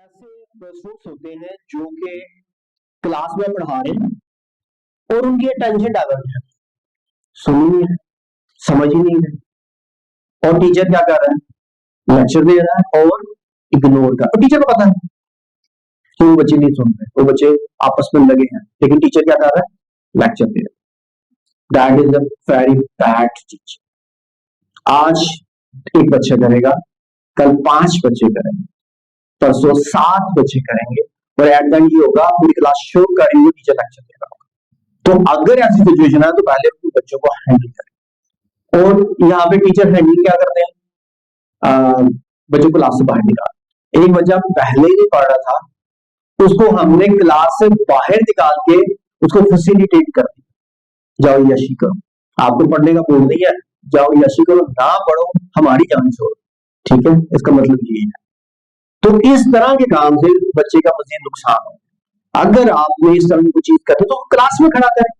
ऐसे स्टूडेंट्स होते हैं जो कि क्लास में पढ़ा रहे हैं और उनकी अटेंशन डाइवर्ट है, सुन ही नहीं है, समझ ही नहीं है। और टीचर क्या कर रहा है, लेक्चर दे रहा है और इग्नोर कर, और टीचर को पता है कि वो बच्चे नहीं सुन रहे, वो बच्चे आपस में लगे हैं, लेकिन टीचर क्या कर रहा है, लेक्चर दे रहा है। That is a very bad teacher. आज एक बच्चा करेगा, कल 5 बच्चे करेंगे, परसों 7 बच्चे करेंगे, और एट द एंड ये होगा पूरी क्लास शो करेंगे, टीचर लेक्चर दे रहा होगा। तो अगर ऐसी सिचुएशन है तो पहले उन बच्चों को हैंडल करें। और यहाँ पे टीचर हैंडल क्या करते हैं, बच्चों को क्लास से बाहर निकाल। एक बच्चा पहले ही नहीं पढ़ रहा था, उसको हमने क्लास से बाहर निकाल के उसको फैसिलिटेट कर दिया, जाओ यशी करो, आपको पढ़ने का बोल नहीं है, जाओ यशी करो, ना पढ़ो हमारी जान छोड़ो। ठीक है, इसका मतलब ये है। तो इस तरह के काम से बच्चे का मजीद नुकसान हो। अगर आपने इस तरह की कोई चीज करते तो क्लास में खड़ा करें,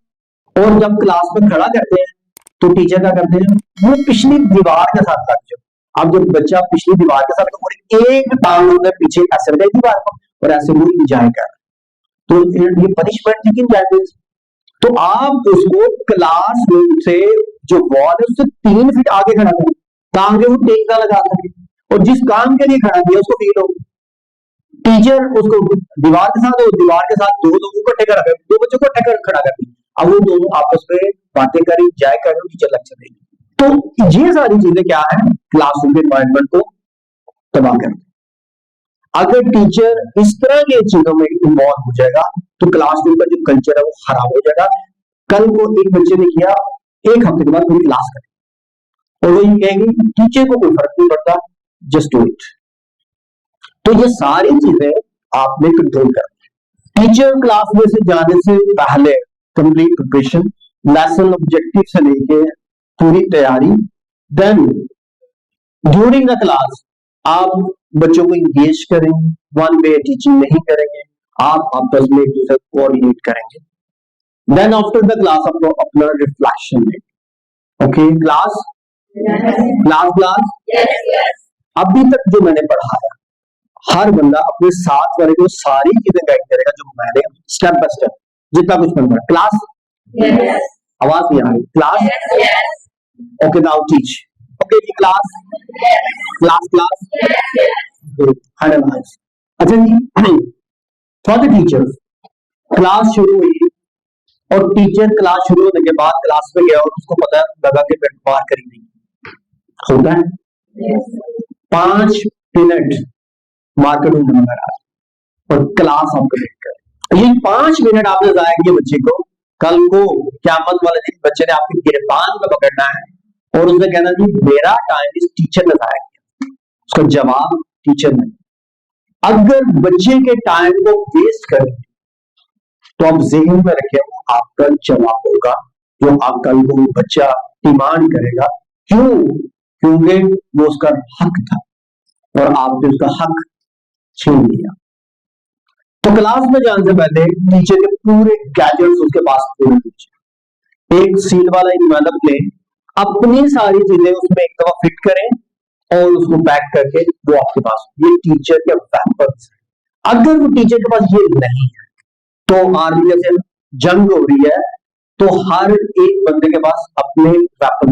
और जब क्लास में खड़ा करते हैं तो टीचर क्या करते हैं, वो पिछली दीवार के साथ लग जाओ। अब जब बच्चा पिछली दीवार के साथ तो एक टांग होकर पीछे ऐसे लगाई दीवार को और ऐसे वो इंजॉय कर, तो ये पनिशमेंट थी कि इंजॉयमेंट। तो आप उसको क्लास रूम से जो वॉल है उससे 3 फीट आगे खड़ा करें ताकि वो टेक ना लगा सके, और जिस काम के लिए खड़ा किया उसको फील हो। टीचर उसको दीवार के साथ और दीवार के साथ 2 लोगों को इकट्ठे करा, 2 बच्चों को इकट्ठे खड़ा कर दिया, अब वो दोनों आपस में बातें करें, जाए करें, टीचर लेक्चर देंगे। तो ये सारी चीजें क्या है, क्लासरूम के एनवायरनमेंट को तबाह कर। अगर टीचर इस तरह की चीजों में इन्वॉल्व हो जाएगा तो क्लासरूम का जो कल्चर है वो खराब हो जाएगा। कल को एक बच्चे ने किया, एक हफ्ते के बाद पूरी क्लास करें और वो ये कहेंगे टीचर को कोई फर्क नहीं पड़ता, जस्ट डू इट। तो ये सारी चीजें आपने कंट्रोल करनी। टीचर क्लास में से जाने से पहले कंप्लीट प्रिपरेशन, लेसन ऑब्जेक्टिव से लेके पूरी तैयारी। देन ड्यूरिंग द क्लास आप बच्चों को इंगेज करें, वन वे टीचिंग नहीं करेंगे, आप आपस में एक दूसरे को कोऑर्डिनेट करेंगे। देन आफ्टर द क्लास आपको अपना रिफ्लेक्शन दें। ओके क्लास, क्लास क्लास अभी तक जो मैंने पढ़ाया, हर बंदा अपने साथ वाले को सारी चीजें गाइड करेगा जो मैंने स्टेप बाय स्टेप जितना कुछ पढ़ा। क्लास, आवाज नहीं आ रही, class, okay now teach, okay ji class, class class, अच्छा जी। फॉर द टीचर्स, क्लास शुरू हुई और टीचर क्लास शुरू होने के बाद क्लास में गया और उसको पता लगा कि मैं बाहर करी नहीं होता है, 5 मिनट मार्केट में नंबर आ और क्लास आप करेक्ट करें। ये 5 मिनट आपने जाया किए बच्चे को, कल को क़यामत वाले दिन बच्चे ने आपकी गिरबान में पकड़ना है और उसने कहना जी मेरा टाइम इस टीचर ने जाया किया, उसका जवाब टीचर ने। अगर बच्चे के टाइम को वेस्ट करें तो आप ज़हन में रखें वो आपका जवाब होगा जो आप कल को बच्चा डिमांड करेगा। क्यों? क्योंकि वो उसका हक था और आपने उसका हक छीन लिया। तो क्लास में जाने से पहले टीचर के पूरे गैजेट्स उसके पास होने दीजिए। एक सील वाला इन्वेलप लें, अपनी सारी चीजें उसमें एक दफा फिट करें और उसको पैक करके वो आपके पास, ये टीचर के वेपन्स। अगर वो टीचर के पास ये नहीं है तो आर्मी जैसे जंग हो रही है तो हर एक बंदे के पास अपने वेपन,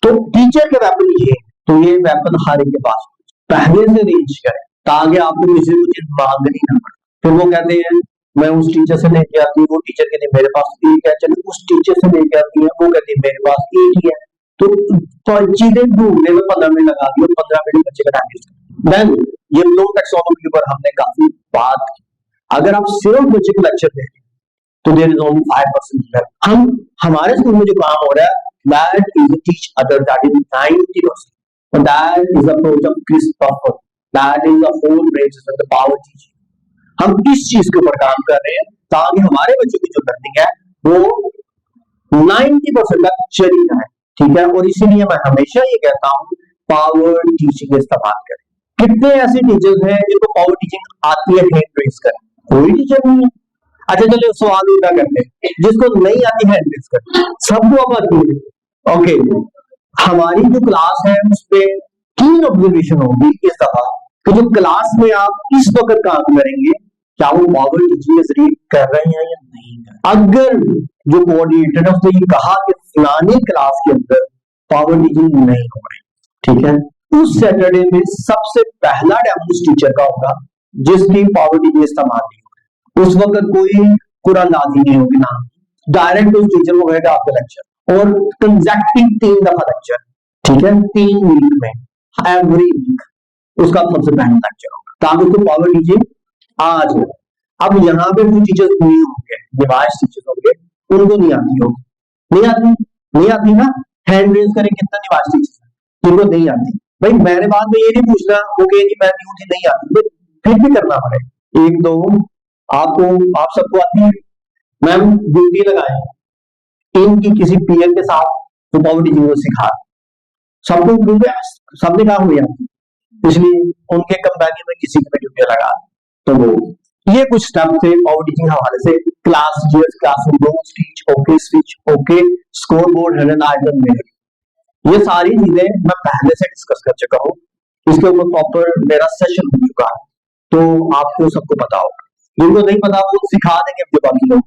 तो टीचर के वेपन ये, तो ये वेपन हर एक के पास पहले से रेंज करें ताकि आपको किसी को चीज मांगनी ना पड़े। फिर वो कहते हैं मैं उस टीचर से लेके आती हूँ, वो टीचर कहते हैं मेरे पास एक है, चलो उस टीचर से लेके आती है, वो कहती है मेरे पास एक ही है। तो चीजें ढूंढने में 15 मिनट लगा दी और 15 मिनट बच्चे का टाइम वेस्ट। देन ये लो टैक्सोनॉमी पर हमने काफी बात की। अगर आप सिर्फ बच्चे को लेक्चर दें तो देयर इज ओनली 5%। हम हमारे स्कूल में जो काम हो रहा है that is teacher, that is 90%, और that is approach of Chris Buffer, that is a whole brain system, the power teaching. हम इस चीज के ऊपर काम कर रहे हैं ताकि हमारे बच्चों की जो लर्निंग है वो 90% तक चली जाए। ठीक है, और इसीलिए मैं हमेशा ये कहता हूं पावर टीचिंग इस्तेमाल करें। कितने ऐसे टीचर्स हैं जिनको पावर टीचिंग आती है, हैंड रेज करें। कोई टीचर नहीं है। अच्छा चलिए सवाल उल्टा करते हैं, जिसको नहीं आती है हैंड रेज करें, सबको अब आती है। ओके, हमारी जो क्लास है उस पर 3 ऑब्जर्वेशन होगी इस दफा कि जो क्लास में आप इस वक्त काम करेंगे, क्या वो पावर टीचिंग के जरिए कर रहे हैं या नहीं कर रहे। अगर जो कोऑर्डिनेटर है उसने ये कहा कि फलानी क्लास के अंदर पावर टीचिंग नहीं हो रही, ठीक है, उस सैटरडे में सबसे पहला डेमो उस टीचर का होगा जिसकी पावर टीचिंग इस्तेमाल नहीं होगी। उस वक्त कोई कुरानदाजी नहीं होगी ना, डायरेक्ट उस टीचर को कहेगा आपका लेक्चर, और कंसेक्टिव 3 दफा लेक्चर, ठीक है, 3 वीक में, एवरी वीक उसका सबसे पहला लेक्चर होगा, ताकि उसको पावर टीचिंग आ जाए। अब यहाँ पे जो टीचर्स नहीं होंगे, डिवाइस टीचर्स होंगे, उनको नहीं आती होगी, नहीं आती ना, हैंड रेज करें कितना डिवाइस टीचर्स जिनको नहीं आती। भाई मेरे बाद में ये नहीं पूछना ओके जी मैं न्यू थी नहीं आती, फिर भी करना पड़ेगा। 1 2 आप सबको आती है, मैम ड्यूटी लगाए इनकी किसी पीएल के साथ, तो पावर टीचिंग को सिखा सबको, क्योंकि सबने कहा हुआ, इसलिए उनके कंपनी में किसी की ड्यूटी लगा, तो वो ये कुछ स्टेप थे पावर टीचिंग हवाले से। Class teachers, classroom notes teach, okay switch, okay score board, handle item में, ये सारी चीजें मैं पहले से डिस्कस कर चुका हूँ, इसके ऊपर प्रॉपर मेरा सेशन हो चुका है, तो आपको सबको पता होगा। जिनको नहीं पता वो सिखा देंगे अपने बाकी लोग।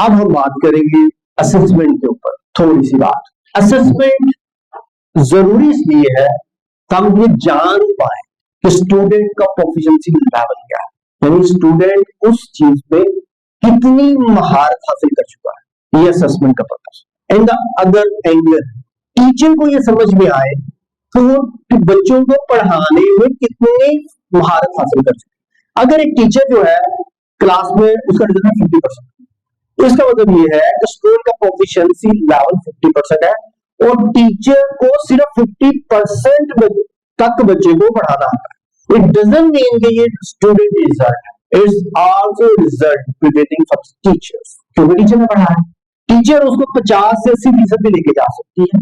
अब हम बात करेंगे असेसमेंट के ऊपर, थोड़ी सी बात। असेसमेंट जरूरी इसलिए है ताकि ये जान पाए कि स्टूडेंट का प्रोफिशिएंसी लेवल क्या है, यानी स्टूडेंट उस चीज पे कितनी महारत हासिल कर चुका है, ये असेसमेंट का purpose. And the other angle, teacher को ये समझ में आए तो वो बच्चों को पढ़ाने में कितनी महारत हासिल कर चुके। अगर एक टीचर जो है क्लास में उसका रिजल्ट है 50%, तो इसका मतलब ये है कि स्टूडेंट का प्रोफिशिएंसी लेवल 50% है, और टीचर को सिर्फ 50% तक बच्चे को पढ़ाना आता है। इट डजंट मीन कि ये स्टूडेंट रिजल्ट है, it's also result preventing from teachers, क्योंकि टीचर ने पढ़ाया। टीचर उसको 50 से 80% भी लेके जा सकती है,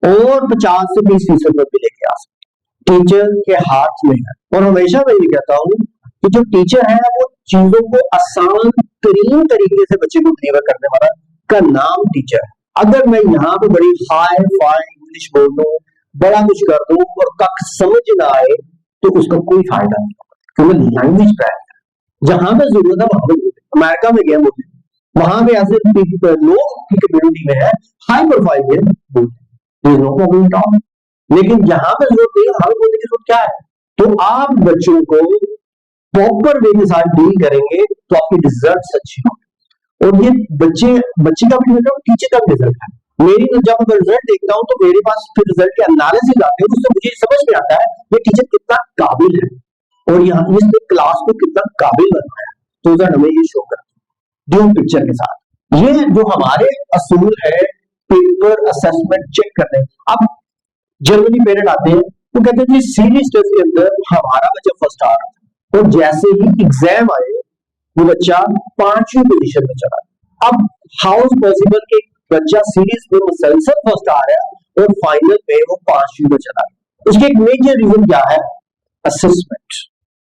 और 50 से 20% भी लेके आ सकती है, टीचर के हाथ में है। और हमेशा मैं ये कहता हूं कि जो टीचर है वो चीजों को आसान तरीन तरीके से बच्चे को डिलीवर करने वाला का नाम टीचर है। अगर मैं यहाँ पे बड़ी हाई फाई इंग्लिश बोल दूं, बड़ा कुछ कर दूं और कख समझ ना आए, तो उसका कोई फायदा नहीं होगा, क्योंकि लैंग्वेज बैरियर है। जहां पे जरूरत है वहां पे बोलते, अमेरिका में गया बोलते, वहां पे ऐसे लोग की कम्युनिटी में है, हाई प्रोफाइल है, बोलते नो प्रॉब्लम एट ऑल। लेकिन जहां पे जरूरत नहीं, वहां पे बोलने की जरूरत क्या है? तो आप बच्चों को प्रॉपर वे के साथ डील करेंगे तो आपके रिजल्ट अच्छे होंगे। और ये बच्चे का भी रिजल्ट, टीचर का भी रिजल्ट है। मेरी जब मैं रिजल्ट देखता हूँ तो मेरे पास फिर रिजल्ट के एनालिसिस आते हैं, उससे मुझे समझ में आता है ये टीचर कितना काबिल है, और यहाँ इसने क्लास को कितना काबिल बनाया, तो रिजल्ट हमें ये शो करता है ड्यू पिक्चर के साथ। ये जो हमारे असूल है पेपर असेसमेंट चेक करते हैं। अब जनरली पेरेंट आते हैं तो कहते हैं जी सीरीज टेस्ट के अंदर हमारा बच्चा फर्स्ट आ रहा था, और जैसे ही एग्जाम आए वो बच्चा 5वीं पोजीशन में चला। अब हाउ इज पॉसिबल कि बच्चा सीरीज में मुसलसल फर्स्ट आ रहा है और फाइनल में वो 5वीं में चला? उसके एक मेजर रीजन क्या है? Assessment,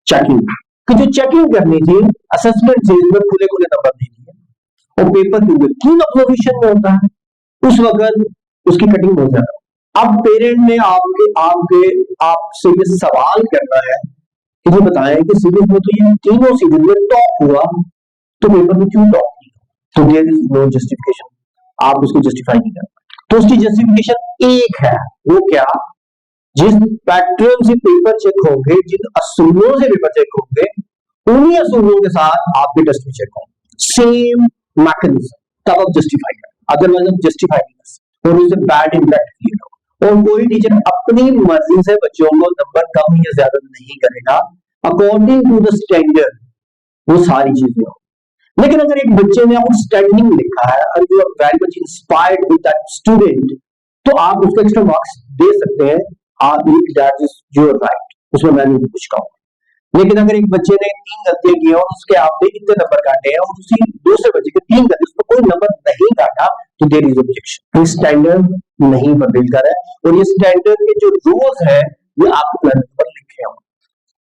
checking. कि जो चेकिंग करनी थी असेसमेंट से इसमें खुले खुले नंबर दे दिए, और पेपर क्योंकि 3 ऑब्जर्वेशन में होता है, उस वक्त उसकी कटिंग हो जाता है। अब पेरेंट ने आपसे ये सवाल करना है कि ये बताएं कि सीरीज में तो ये तीनों सीरीज में टॉप हुआ, तो पेपर में क्यों टॉप नहीं? तो देयर इज नो जस्टिफिकेशन, आप उसको जस्टिफाई नहीं कर पाए। तो उसकी जस्टिफिकेशन एक है, वो क्या? जिस पैटर्न से पेपर चेक होंगे, जिन असूलों से पेपर चेक होंगे, उन्हीं असूलों के साथ आपके टेस्ट भी चेक होंगे, सेम मैकेनिज्म, तब आप जस्टिफाई करें, अदरवाइज आप जस्टिफाई नहीं कर सकते, और उससे बैड इंपैक्ट क्रिएट होगा। और कोई टीचर अपनी मर्जी से बच्चों को नंबर कम या ज्यादा नहीं करेगा, अकॉर्डिंग टू द स्टैंडर्ड वो सारी चीजें हो। लेकिन अगर एक बच्चे ने आउटस्टैंडिंग लिखा है और you are very much inspired with that student, तो आप उसको एक्स्ट्रा मार्क्स दे सकते हैं, दैट इज योर राइट, उसमें मैं नहीं कुछ कहूंगा। लेकिन अगर एक बच्चे ने 3 गलतियां की और उसके आपने इतने नंबर काटे हैं, और उसी दूसरे बच्चे के 3 गलती, उसको कोई नंबर नहीं काटा, तो देयर इज ऑब्जेक्शन। ये स्टैंडर्ड नहीं बदल कर है, और ये स्टैंडर्ड के जो रूल्स है ये आपको प्लेटफॉर्म पर लिखे हों,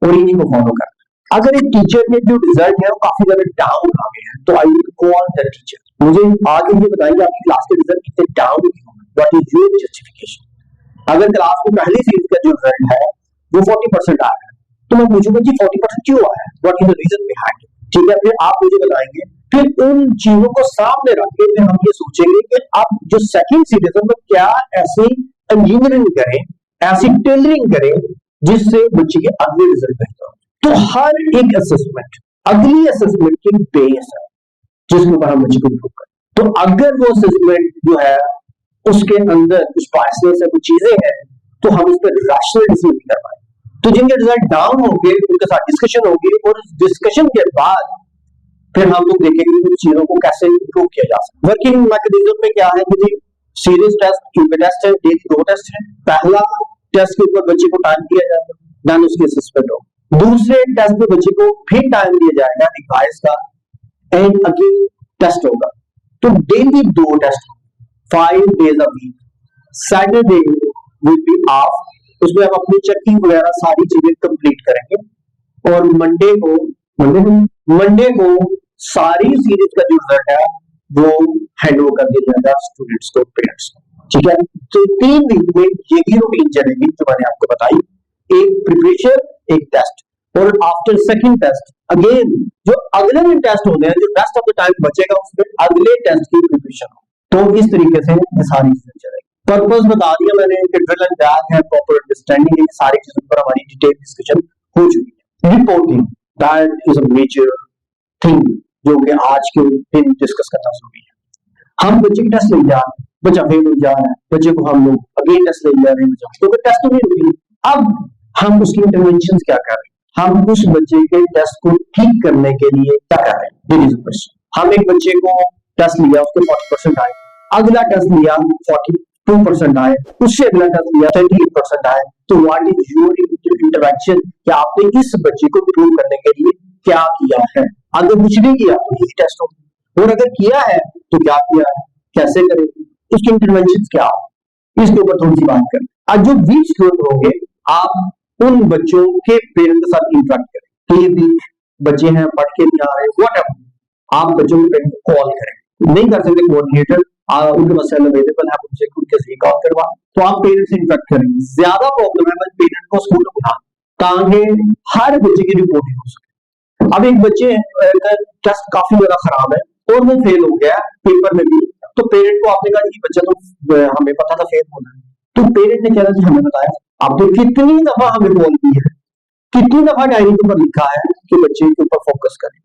और इन्हीं को फॉलो करना। अगर एक टीचर के जो रिजल्ट है वो काफी ज्यादा डाउन आ गए हैं, तो I will call the teacher, मुझे आगे ये बताइए आपकी क्लास के रिजल्ट कितने डाउन क्यों है, व्हाट इज योर जस्टिफिकेशन? अगर क्लास में पहली सीरीज का जो रिजल्ट है वो 40% आ रहा है, तो मैं पूछूंगा जी 40% क्यों आया, what is the reason behind, ठीक है, फिर आप मुझे बताएंगे, फिर उन चीजों को सामने रख के फिर हम ये सोचेंगे कि अब जो सेकंड सीरीज है में क्या ऐसी इंजीनियरिंग करें, ऐसी टेलरिंग करें जिससे बच्चे के अगले रिजल्ट बेहतर हो। तो हर एक असेसमेंट अगली असेसमेंट की बेस है जिसके ऊपर हम बच्चे को इम्प्रूव करें। तो अगर वो असेसमेंट जो है उसके अंदर कुछ बायसनेस है, कुछ चीजें हैं, तो हम उस पर रैशनल डिसीजन नहीं कर पाए। तो जिनके रिजल्ट डाउन होंगे उनके साथ डिस्कशन होगी और डिस्कशन के बाद फिर हम लोग देखेंगे कि चीजों को कैसे इम्प्रूव किया जा सकता है। वर्किंग मैकेनिज्म में क्या है कि जी सीरीज टेस्ट, यूनिट टेस्ट है, डेली 2 टेस्ट है। पहला टेस्ट के ऊपर बच्चे को टाइम दिया जाएगा, देन उसकी असेसमेंट होगा। दूसरे टेस्ट पे बच्चे को फिर टाइम दिया जाएगा रिवाइज का, एंड अगेन टेस्ट होगा। तो daily 2 test, 5 days a week। Saturday will be off, उसमें हम अपनी चेकिंग वगैरह सारी चीजें कंप्लीट करेंगे और मंडे को सारी सीरीज का जो रिजल्ट है वो हैंड ओवर कर दिया जाएगा स्टूडेंट्स को, पेरेंट्स को, ठीक है। तो 3 वीक में यही रूटीन चलेगी जो मैंने आपको बताई, एक प्रिपरेशन, एक टेस्ट, और आफ्टर सेकंड टेस्ट अगेन जो अगले दिन टेस्ट होने हैं, जो रेस्ट ऑफ द टाइम बचेगा उसमें अगले टेस्ट की प्रिपरेशन हो। तो इस तरीके से ये सारी चीजें चलेगी। पर्पस बता दिया मैंने कि ड्रिल एंड डैग है, प्रॉपर अंडरस्टैंडिंग है, सारी चीजों पर हमारी डिटेल डिस्कशन हो चुकी है। Reporting that is a major thing जो कि आज के दिन डिस्कस करना जरूरी है। हम बच्चे की टेस्ट ले जा रहे हैं, बच्चा फेल हो जा रहा है, बच्चे को हम लोग अगेन टेस्ट ले जा रहे हैं, तो टेस्ट तो नहीं रुकी। अब हम उसकी इंटरवेंशन क्या कर रहे हैं, हम उस बच्चे के टेस्ट को ठीक करने के लिए क्या कर रहे हैं, दिस इज द क्वेश्चन। हम एक बच्चे को टेस्ट लिया, उसके 40% आए, अगला टेस्ट लिया 42% आए, उससे अगला टेस्ट लिया 38% आए, तो व्हाट इज योर इंटरवेंशन कि आपने इस बच्चे को इम्प्रूव करने के लिए क्या किया है। अगर कुछ नहीं किया तो यही टेस्ट होगा, और अगर किया है तो क्या किया है, कैसे करें, उसकी इंटरवेंशन क्या हो, इसके ऊपर थोड़ी सी बात करें। आज जो वीक स्टूडेंट होंगे, आप उन बच्चों के पेरेंट के साथ इंटरेक्ट करें कि ये वीक बच्चे हैं, पढ़ के नहीं आ रहे, व्हाटएवर, आप बच्चों के पेरेंट को कॉल करें। नहीं कर सकते कोऑर्डिनेटर, उनके पास सेल अवेलेबल है, उनसे उनके से कॉल करवा, तो आप पेरेंट्स से इंटरेक्ट करें। ज्यादा प्रॉब्लम है बस पेरेंट को स्कूल में उठा, ताकि हर बच्चे की रिपोर्टिंग हो सके। अब एक बच्चे का टेस्ट काफी ज्यादा खराब है और वो फेल हो गया पेपर में भी, तो पेरेंट को आपने कहा कि बच्चा तो हमें पता था फेल होना है, तो पेरेंट ने कहा कि हमें बताया, आपने कितनी दफा हमें कॉल की है, कितनी दफा डायरी के ऊपर लिखा है कि बच्चे के ऊपर फोकस करें,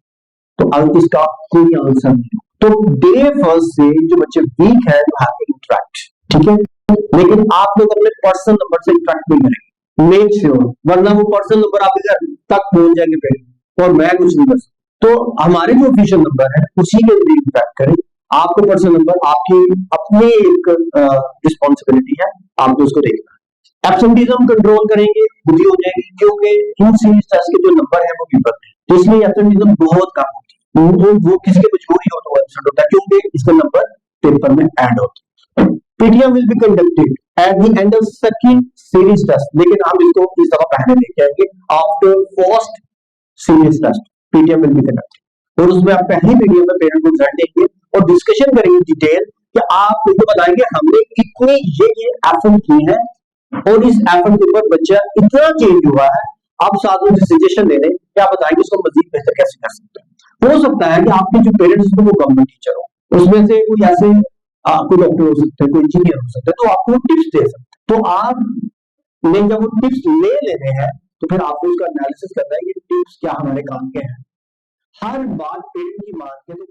तो अब इसका कोई आंसर नहीं। तो डे फर्स्ट से जो बच्चे वीक है यू हैव टू इंटरेक्ट, ठीक है, लेकिन आप लोग अपने पर्सनल नंबर से इंटरेक्ट नहीं करेंगे, मेक श्योर, वरना वो पर्सनल नंबर आपके घर तक पहुंच जाएंगे पेरेंट और मैं कुछ नहीं कर सकता। तो हमारे जो ऑफिशियल नंबर है उसी के लिए इंटरेक्ट करें। आपको पर्सनल नंबर आपकी अपनी एक रिस्पॉन्सिबिलिटी है, आपको उसको देखना है। एब्सेंटिज्म कंट्रोल करेंगे, खुद ही हो जाएगी, क्योंकि इन सीरीज टेस्ट के जो नंबर है वो पेपर है, तो इसलिए एब्सेंटिज्म बहुत कम होती है, वो किसी की मजबूरी हो तो एब्सेंट होता है, क्योंकि इसका नंबर पेपर में ऐड होता है। PTM will be conducted at the end of second series test, लेकिन हम इसको इस दफा पहले लेके आएंगे after first series test PTM will be conducted, और उसमें आप पहली पीटीएम में पेरेंट को रिजल्ट देंगे और डिस्कशन करेंगे डिटेल कि आप उनको बताएंगे हमने इतने ये एफर्ट किए हैं और इस एफर्ट के ऊपर बच्चा इतना चेंज हुआ है, आप साथ में सजेशन दे दें कि आप बताएंगे इसको मजीद बेहतर कैसे कर सकते हैं। हो सकता है कि आपके जो पेरेंट्स हो वो गवर्नमेंट टीचर हो, उसमें से कोई ऐसे कोई डॉक्टर हो सकते हैं, कोई इंजीनियर हो सकते हैं, तो आपको टिप्स दे सकते हैं। तो आप ने जब वो टिप्स ले लेने हैं तो फिर आपको उसका एनालिसिस करना है कि टिप्स क्या हमारे काम के हैं। हर बात पेरेंट की मान के तो